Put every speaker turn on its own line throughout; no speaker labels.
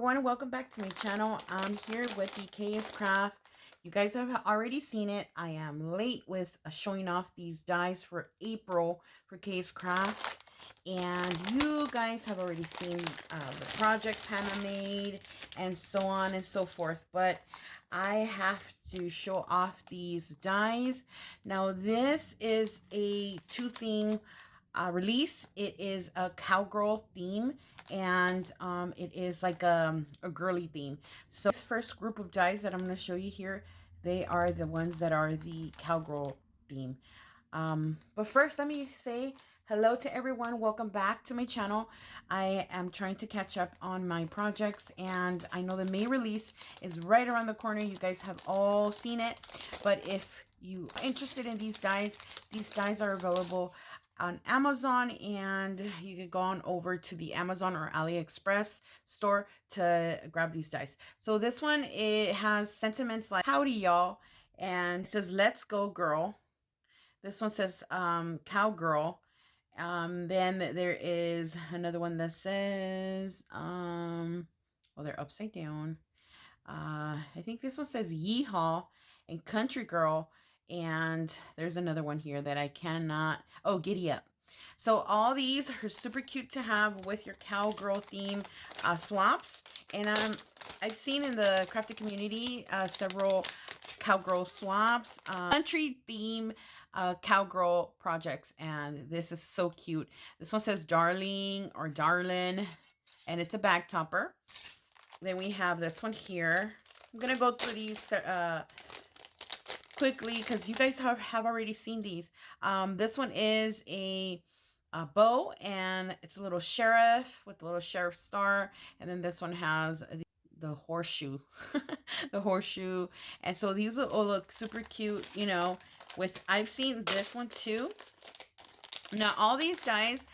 everyone, welcome back to my channel. I'm here with the KSCRAFT. You guys have already seen it. I am late with showing off these dies for April for KSCRAFT, and you guys have already seen the projects Hannah made and so on and so forth, but I have to show off these dies. Now this is a two-thing release. It is a cowgirl theme, and it is like a girly theme. So this first group of dies that I'm going to show you here, they are the ones that are the cowgirl theme. But first, let me say hello to everyone. Welcome back to my channel. I am trying to catch up on my projects, and I know the May release is right around the corner. You guys have all seen it, but if you are interested in these dies are available on Amazon, and you can go on over to the Amazon or AliExpress store to grab these dies. So this one, it has sentiments like howdy y'all, and it says let's go girl. This one says cowgirl. Then there is another one that says well, they're upside down. I think this one says yeehaw and country girl. And there's another one here that I cannot, oh, giddy up. So all these are super cute to have with your cowgirl theme swaps. And I've seen in the crafting community several cowgirl swaps, country theme cowgirl projects, and this is so cute. This one says darling or darlin', and it's a bag topper. Then we have this one here. I'm gonna go through these quickly because you guys have already seen these. This one is a bow, and it's a little sheriff with a little sheriff star, and then this one has the horseshoe. The horseshoe. And so these all look super cute, you know. With I've seen this one too. Now all these dies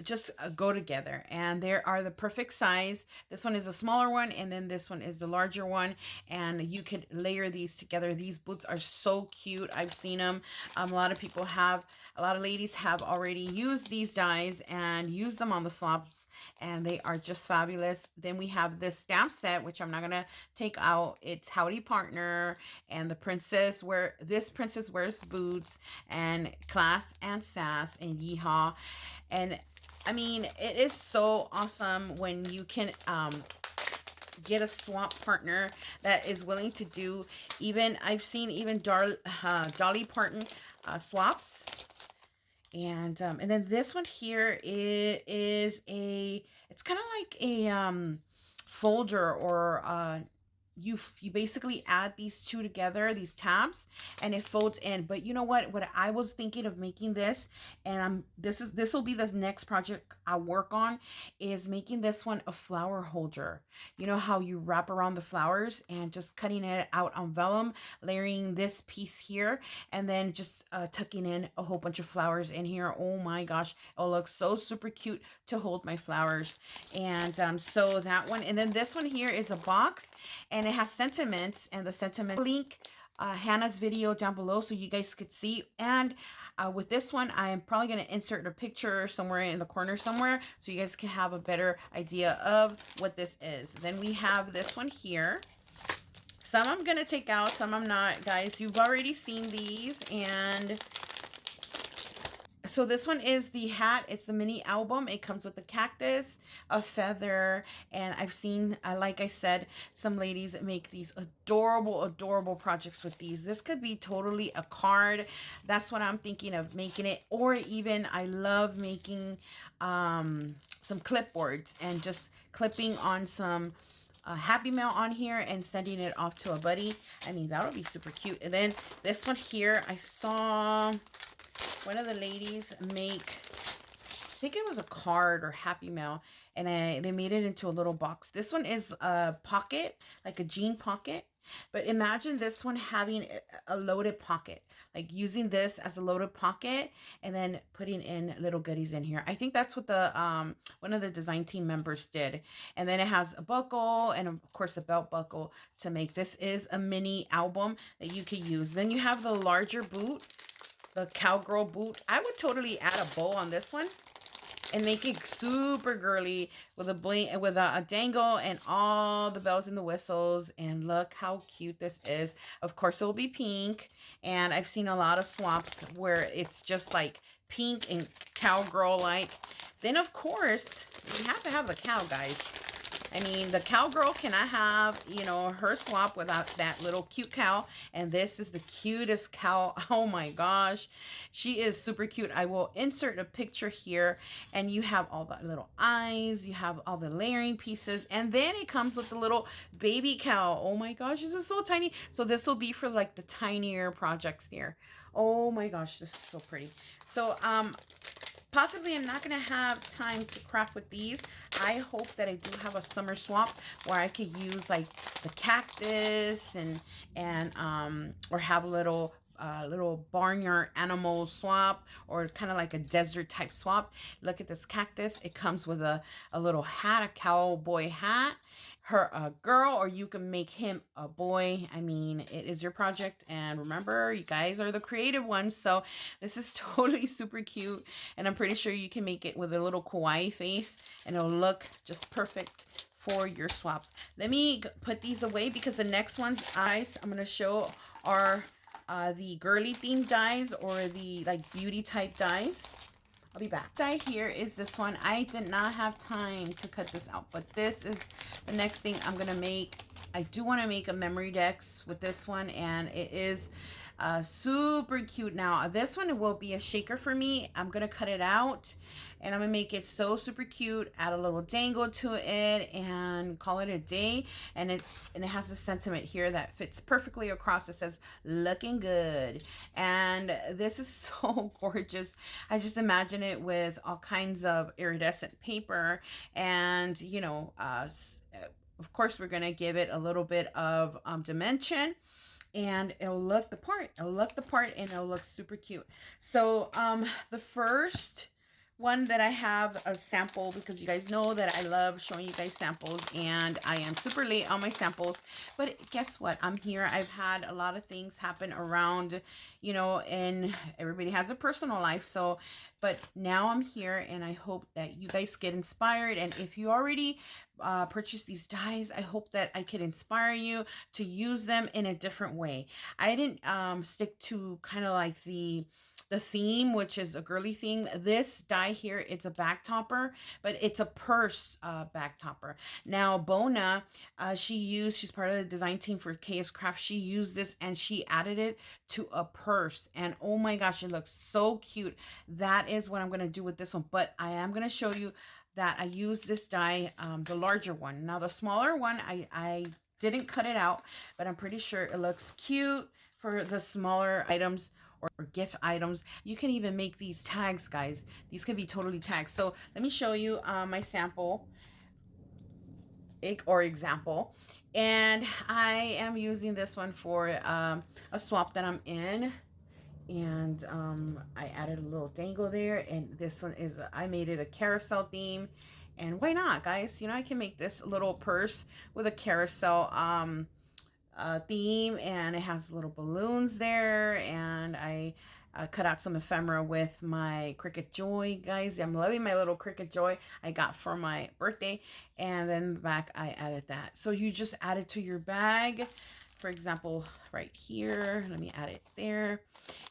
just go together, and they are the perfect size. This one is a smaller one, and then this one is the larger one, and you could layer these together. These boots are so cute. I've seen them. A lot of ladies have already used these dies and used them on the swaps, and they are just fabulous. Then we have this stamp set, which I'm not gonna take out. It's Howdy Partner, and the princess this princess wears boots, and class and sass and yeehaw. And I mean, it is so awesome when you can get a swap partner that is willing to do even, I've seen even Dolly Parton swaps. And then this one here is it's kind of like a folder, or you basically add these two together, these tabs, and it folds in. But you know what I was thinking of making this, and this will be the next project I work on, is making this one a flower holder. You know how you wrap around the flowers, and just cutting it out on vellum, layering this piece here, and then just tucking in a whole bunch of flowers in here. Oh my gosh, it'll look so super cute to hold my flowers. And so that one, and then this one here is a box, and it has sentiments, and the sentiment link Hannah's video down below so you guys could see. And with this one, I am probably going to insert a picture somewhere in the corner somewhere so you guys can have a better idea of what this is. Then we have this one here. Some I'm going to take out, some I'm not, guys. You've already seen these. And so this one is the hat. It's the mini album. It comes with a cactus, a feather, and I've seen, like I said, some ladies make these adorable projects with these. This could be totally a card. That's what I'm thinking of making it. Or even, I love making some clipboards and just clipping on some Happy Mail on here and sending it off to a buddy. I mean, that would be super cute. And then this one here, I saw one of the ladies make, I think it was a card or Happy Mail, and they made it into a little box. This one is a pocket, like a jean pocket. But imagine this one having a loaded pocket, like using this as a loaded pocket and then putting in little goodies in here. I think that's what the one of the design team members did. And then it has a buckle and of course a belt buckle to make. This is a mini album that you could use. Then you have the larger boot, the cowgirl boot. I would totally add a bow on this one. and make it super girly with a bling, with a dangle and all the bells and the whistles. And look how cute this is. Of course, it will be pink. And I've seen a lot of swaps where it's just like pink and cowgirl like. Then of course, you have to have the cow, guys. I mean, the cowgirl cannot have, you know, her swap without that little cute cow. And this is the cutest cow. Oh my gosh. She is super cute. I will insert a picture here. And you have all the little eyes. You have all the layering pieces. And then it comes with the little baby cow. Oh my gosh, this is so tiny. So this will be for like the tinier projects here. Oh my gosh, this is so pretty. So, possibly I'm not going to have time to craft with these. I hope that I do have a summer swap where I could use like the cactus and or have a little barnyard animal swap, or kind of like a desert type swap. Look at this cactus. It comes with a little hat, a cowboy hat. Her a girl, or you can make him a boy. I mean, it is your project, and remember, you guys are the creative ones, so this is totally super cute. And I'm pretty sure you can make it with a little kawaii face, and it'll look just perfect for your swaps. Let me put these away, because the next ones I'm going to show are the girly themed dies, or the like beauty type dies. I'll be back. Die here is this one. I did not have time to cut this out, but this is the next thing I'm gonna make. I do want to make a memorydex with this one, and it is super cute. Now this one will be a shaker for me. I'm gonna cut it out, and I'm gonna make it so super cute, add a little dangle to it, and call it a day. And it has a sentiment here that fits perfectly across. It says looking good, and this is so gorgeous. I just imagine it with all kinds of iridescent paper, and you know, of course we're gonna give it a little bit of dimension, and it'll look the part. It'll look the part, and it'll look super cute. So the first one that I have a sample, because you guys know that I love showing you guys samples, and I am super late on my samples, but guess what? I'm here. I've had a lot of things happen around, you know, and everybody has a personal life. So, but now I'm here, and I hope that you guys get inspired. And if you already purchase these dies, I hope that I could inspire you to use them in a different way. I didn't stick to kind of like the theme, which is a girly theme. This die here, it's a back topper, but it's a purse back topper. Now Bona, she's part of the design team for KSCRAFT. She used this and she added it to a purse, and oh my gosh, it looks so cute. That is what I'm going to do with this one, but I am going to show you that I use this die, the larger one. Now the smaller one, I didn't cut it out, but I'm pretty sure it looks cute for the smaller items or gift items. You can even make these tags, guys. These can be totally tags. So let me show you my sample or example. And I am using this one for a swap that I'm in. And I added a little dangle there. And this one is, I made it a carousel theme. And why not, guys? You know, I can make this little purse with a carousel theme, and it has little balloons there, and I cut out some ephemera with my Cricut Joy, guys. I'm loving my little Cricut Joy I got for my birthday. And then the back, I added that. So you just add it to your bag. For example, right here, let me add it there.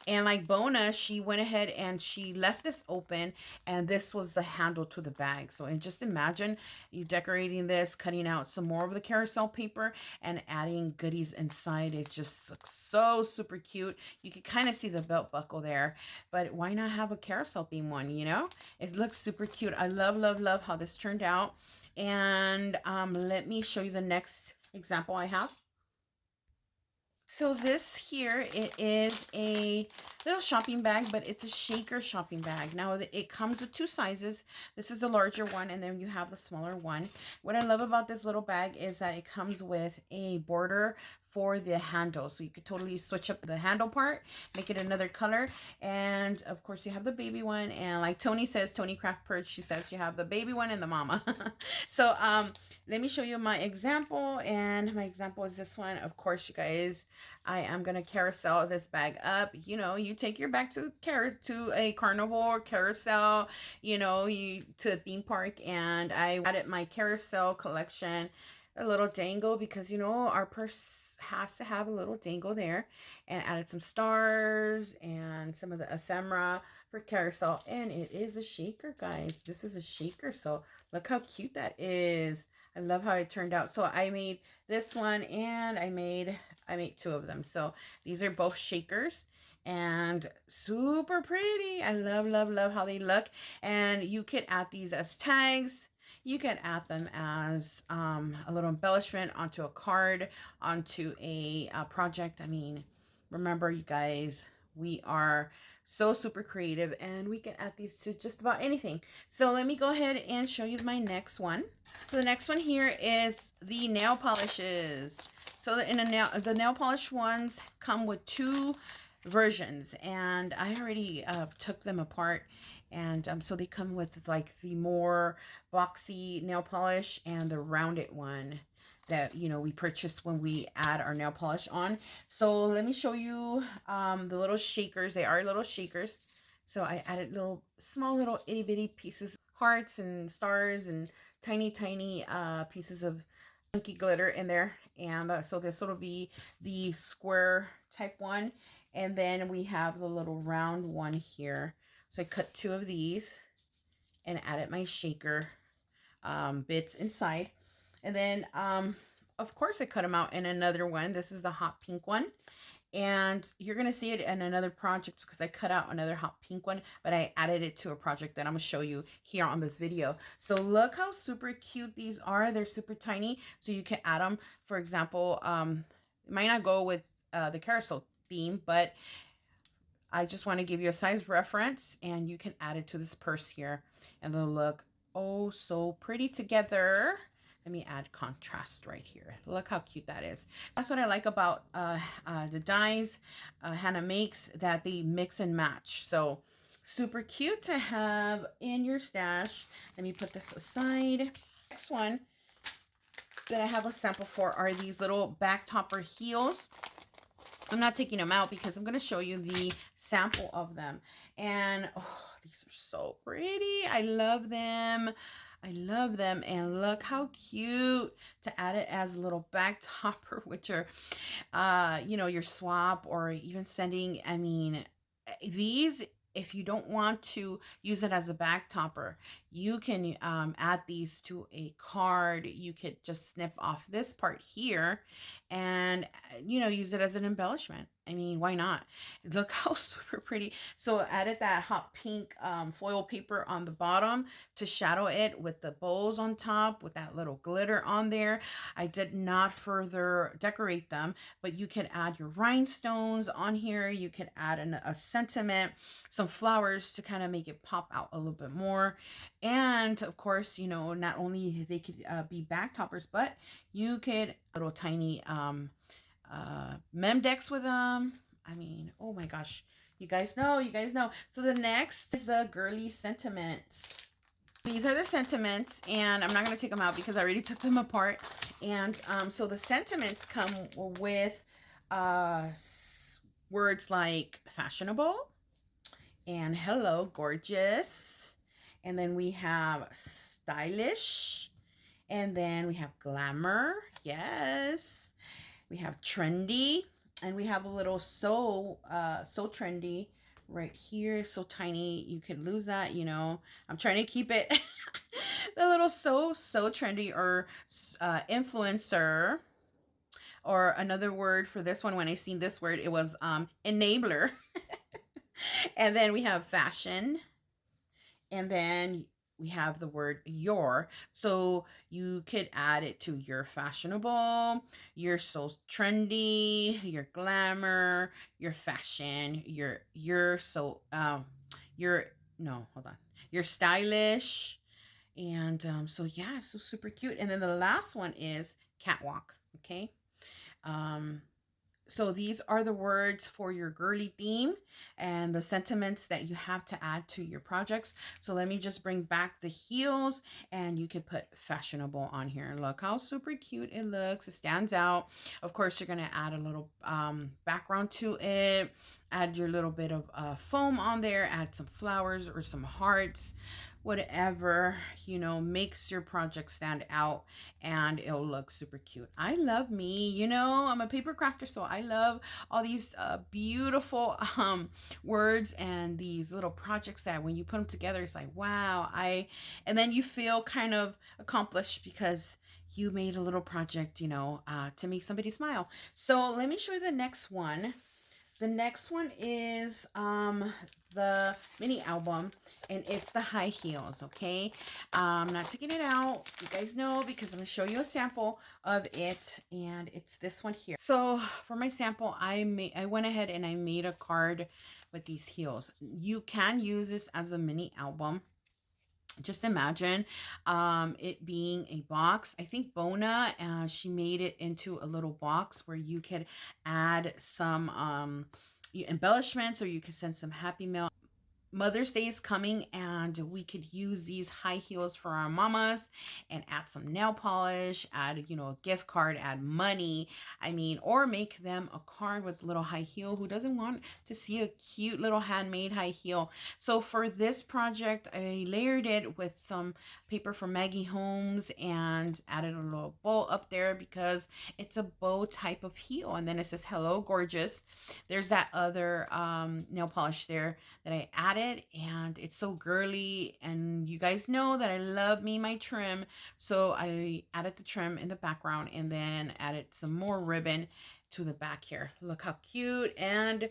And like Bona, she went ahead and she left this open, and this was the handle to the bag. So, and just imagine you decorating this, cutting out some more of the carousel paper and adding goodies inside. It just looks so super cute. You can kind of see the belt buckle there, but why not have a carousel theme one, you know? It looks super cute. I love, love, love how this turned out. And let me show you the next example I have. So this here, it is a little shopping bag, but it's a shaker shopping bag. Now it comes with two sizes. This is the larger one, and then you have the smaller one. What I love about this little bag is that it comes with a border for the handle, so you could totally switch up the handle part, make it another color. And of course you have the baby one, and like Tony says, Tony Craft Purge, she says you have the baby one and the mama. So let me show you my example, and my example is this one. Of course, you guys, I am gonna carousel this bag up. You know, you take your bag to a carnival or carousel, you know, you to a theme park, and I added my carousel collection a little dangle because you know our purse has to have a little dangle there, and added some stars and some of the ephemera for carousel. And it is a shaker, guys. This is a shaker, so look how cute that is. I love how it turned out. So I made this one, and I made two of them. So these are both shakers and super pretty. I love, love, love how they look. And you could add these as tags. You can add them as a little embellishment onto a card, onto a project. I mean, remember, you guys, we are so super creative, and we can add these to just about anything. So let me go ahead and show you my next one. So the next one here is the nail polishes. So the nail polish ones come with two versions, and I already took them apart, and so they come with like the more boxy nail polish and the rounded one that you know we purchase when we add our nail polish on. So let me show you the little shakers. They are little shakers. So I added small little itty bitty pieces, hearts and stars and tiny pieces of chunky glitter in there. And so this will be the square type one, and then we have the little round one here. So I cut two of these and added my shaker bits inside. And then of course I cut them out in another one. This is the hot pink one, and you're gonna see it in another project because I cut out another hot pink one, but I added it to a project that I'm gonna show you here on this video. So look how super cute these are. They're super tiny, so you can add them. For example, it might not go with the carousel theme, but I just want to give you a size reference, and you can add it to this purse here, and they'll look oh so pretty together. Let me add contrast right here. Look how cute that is. That's what I like about the dies Hannah makes, that they mix and match. So super cute to have in your stash. Let me put this aside. Next one that I have a sample for are these little back topper heels. I'm not taking them out because I'm going to show you the sample of them. And oh, these are so pretty. I love them. I love them. And look how cute to add it as a little back topper with your, you know, your swap, or even sending, I mean, these, if you don't want to use it as a back topper, you can add these to a card. You could just snip off this part here and, you know, use it as an embellishment. I mean, why not? Look how super pretty. So I added that hot pink foil paper on the bottom to shadow it with the bows on top with that little glitter on there. I did not further decorate them, but you can add your rhinestones on here. You could add a sentiment, some flowers to kind of make it pop out a little bit more. And of course, you know, not only they could be back toppers, but you could little tiny memorydex with them. I mean, oh my gosh, you guys know, you guys know. So the next is the girly sentiments. These are the sentiments, and I'm not going to take them out because I already took them apart. And so the sentiments come with words like fashionable and hello gorgeous, and then we have stylish, and then we have glamour, yes, we have trendy, and we have a little so trendy right here, so tiny you could lose that, you know. I'm trying to keep it the little so trendy, or influencer, or another word for this one when I seen this word, it was enabler. And then we have fashion, and then we have the word your. So you could add it to your fashionable, your so trendy, your glamour, your fashion, your so your no, hold on, your stylish. And so yeah, so super cute. And then the last one is catwalk. Okay. So these are the words for your girly theme and the sentiments that you have to add to your projects. So let me just bring back the heels, and you could put fashionable on here. Look how super cute it looks. It stands out. Of course, you're going to add a little background to it. Add your little bit of foam on there. Add some flowers or some hearts. Whatever, you know, makes your project stand out, and it'll look super cute. I love me, you know, I'm a paper crafter, so I love all these beautiful words and these little projects that when you put them together, it's like, wow. And then you feel kind of accomplished because you made a little project, you know, to make somebody smile. So let me show you the next one. The next one is the mini album, and it's the high heels. Okay, I'm not taking it out, you guys know, because I'm going to show you a sample of it, and it's this one here. So for my sample, I went ahead and I made a card with these heels. You can use this as a mini album. Just imagine it being a box. I think Bona, she made it into a little box where you could add some embellishments, or you could send some happy mail. Mother's Day is coming, and we could use these high heels for our mamas and add some nail polish, add, you know, a gift card, add money. I mean, or make them a card with little high heel. Who doesn't want to see a cute little handmade high heel? So for this project, I layered it with some paper from Maggie Holmes and added a little bow up there because it's a bow type of heel. And then it says, hello, gorgeous. There's that other nail polish there that I added, and it's so girly, and you guys know that I love me my trim, so I added the trim in the background and then added some more ribbon to the back here. Look how cute. And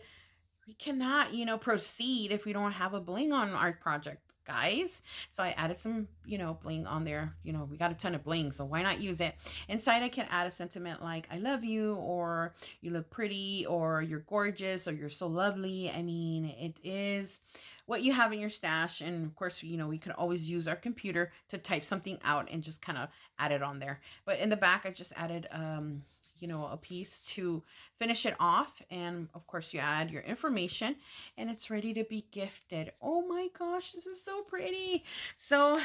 we cannot, you know, proceed if we don't have a bling on our project, guys. So I added some, you know, bling on there. You know, we got a ton of bling, so why not use it? Inside I can add a sentiment like I love you, or you look pretty, or you're gorgeous, or you're so lovely. I mean, it is what you have in your stash. And of course, you know, we can always use our computer to type something out and just kind of add it on there. But in the back, I just added you know, a piece to finish it off. And of course you add your information, and it's ready to be gifted. Oh my gosh, this is so pretty. So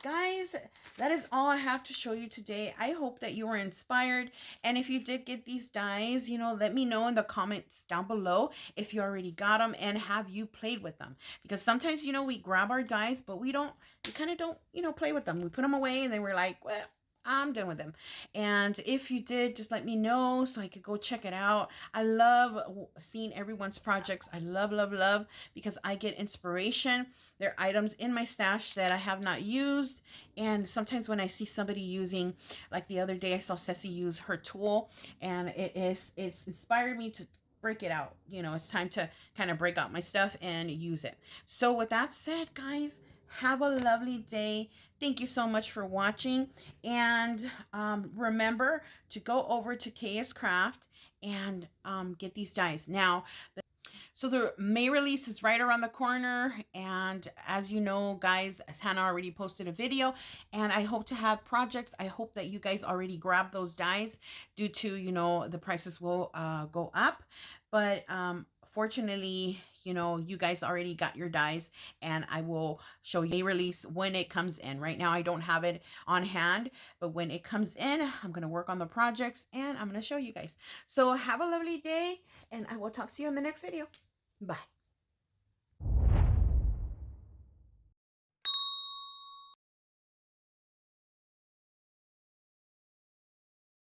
guys, that is all I have to show you today. I hope that you were inspired, and if you did get these dies, you know, let me know in the comments down below if you already got them and have you played with them, because sometimes, you know, we grab our dies but we kind of don't, you know, play with them. We put them away and then we're like, well, I'm done with them. And if you did, just let me know so I could go check it out. I love seeing everyone's projects. I love, love, love, because I get inspiration. There are items in my stash that I have not used. And sometimes when I see somebody using, like the other day, I saw Ceci use her tool, and it's inspired me to break it out. You know, it's time to kind of break out my stuff and use it. So with that said, guys, have a lovely day. Thank you so much for watching. And remember to go over to KSCRAFT and get these dies. Now, so the May release is right around the corner. And as you know, guys, Hannah already posted a video, and I hope to have projects. I hope that you guys already grabbed those dies due to, you know, the prices will go up. But fortunately, you know, you guys already got your dies, and I will show you a release when it comes in. Right now, I don't have it on hand, but when it comes in, I'm going to work on the projects and I'm going to show you guys. So have a lovely day, and I will talk to you in the next video. Bye.